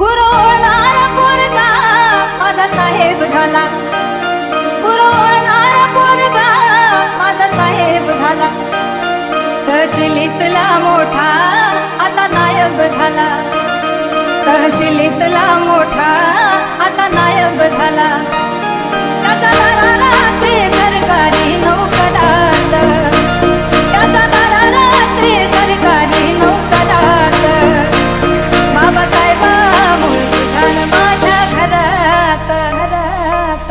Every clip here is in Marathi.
गुरु ओळणारा पोरगा माझा साहेब झाला, गुरु ओळणारा पोरगा माझा साहेब झाला. तहसीलीतला मोठा आता नायब झाला, तहसीलीतला मोठा आता नायब झाला. त्याचा दरारा से सरकारी नोकरात, त्याचा दरारा से सरकारी नोकरात. बाबासाहेब मूळ तुझ्यान माझ्या घरात, घरात.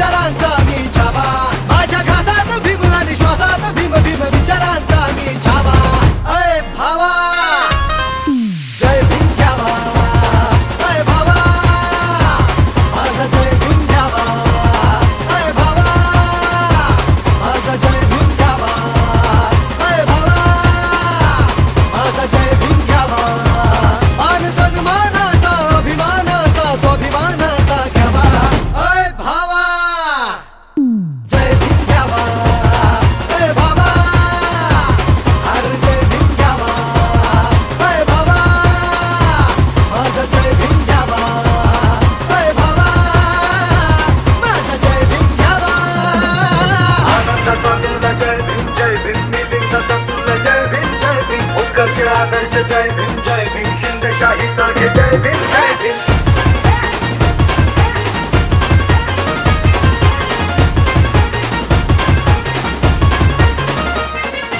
विचारांचा मी छावा माझ्या घासात भीम आणि श्वासात भीम भीम विचारांचा मी छावा अय भावा जय भीम घ्यावा अय भावा माझा जय भीम घ्यावा अय भावा माझा जय भीम घ्यावा अय भावा माझा जय भीम घ्यावा मान सन्मानाचा अभिमानाचा स्वाभिमानाचा घ्यावा अय भावा जय भीम घ्यावा अय भावा अरे जय भीम घ्यावा अय भावा माझा जय भीम घ्यावा अय भावा माझा जय भीम घ्यावा आनंदाचा तुला जय भीम मिलिंदाचा तुला जय भीम उत्कर्ष आदर्श जय भीम शिंदेशाहीचा घे जय भीम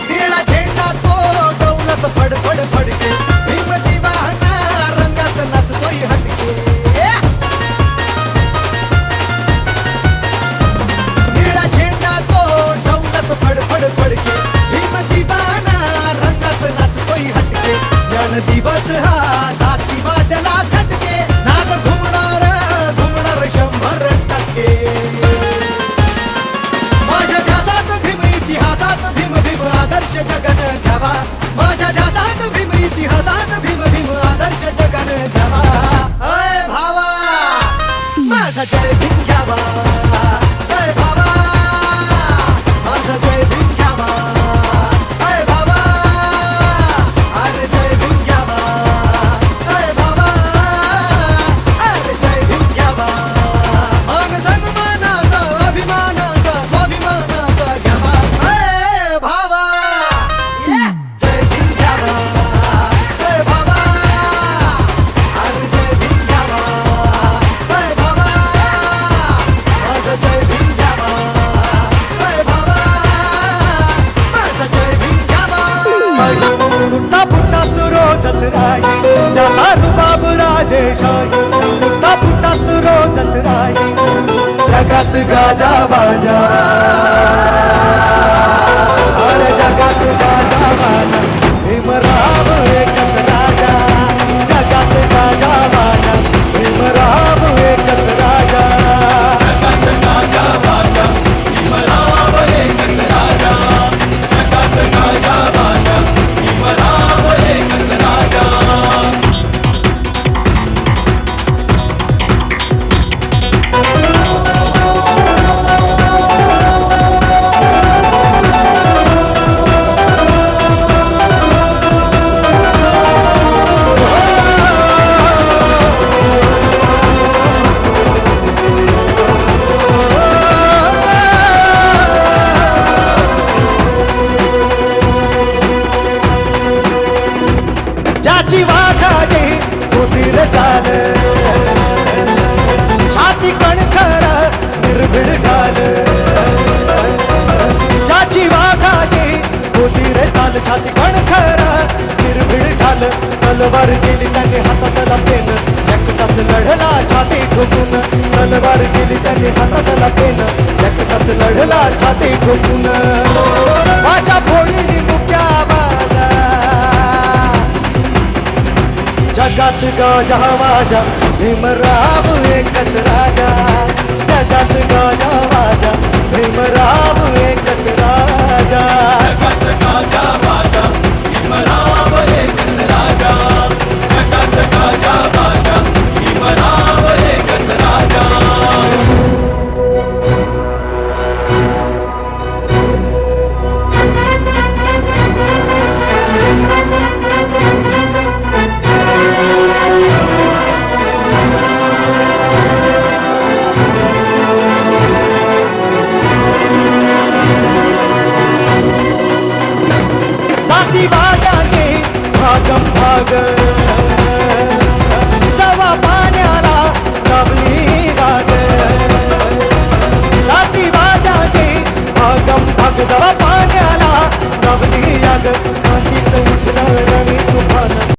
निळा झेंडा तो डौलत फडफड फडके भीम दिवाना रंगात नाचतोय हटके निळा झेंडा तो डौलत फडफड फडके भीम दिवाना रंगात नाचतोय हटके ज्ञान दिवस हा जातीवाद्याला खटके नाग घुमणार 100% माझ्या ध्यासात भीम इतिहासात भीम भीम आदर्श जगन घ्यावा माझ्या ध्यासात भीम इतिहासात भीम भीम आदर्श जगन घ्यावा अय भावा माझा जय भीम घ्यावा अय भावा माझा जय भीम घ्यावा अय भावा अरे जय भीम घ्यावा अय भावा अरे जय भीम घ्यावा मान सन्मानाचा अभिमानाचा स्वाभिमानाचा घ्यावा अय भावा जय भीम घ्यावा अय भावा अरे जय भीम घ्यावा अय भावा माझा जय भीम घ्यावा अय भावा माझा जय भीम घ्यावा सुट्टा फुट्टा तू रोजच राही ज्याचा रुबाब राजेशाही सुट्टा फुट्टा तू रोजच राही जगात गाजा बाजा साऱ्या जगात गाजा बाजा भीमराव एकच राजा जगात गाजा बाजा भीमराव एकच राजा जगात गाजा बाजा भीमराव एकच राजा जगात गाजा बाजा भीमराव एकच राजा ज्याची वाघाजी उदीर झाल छाती कणखर निर्भीड ढाल ज्याची वाघाजी उदीर झाल छाती कणखर निर्भीड ढाल तलवार केली त्यांनी हातातला पेन एकटाच लढला छाती ठोकून तलवार केली त्यांनी हातातला पेन एकटाच लढला छाती ठोकून माझ्या फोडली मुक्या बाजा जगात गाजा वाजा भीमराव एकच राजा जगात गाजा वाजा भीमराव एकच राजा जगात गाजा वाजा भीमराव एकच राजा जगात गाजा वाजा भीमराव एकच राजा सवा पाण्याला कबली राग साती वाजाची भागम भाग सवा पाण्याला कबली राग कांतीच उठलं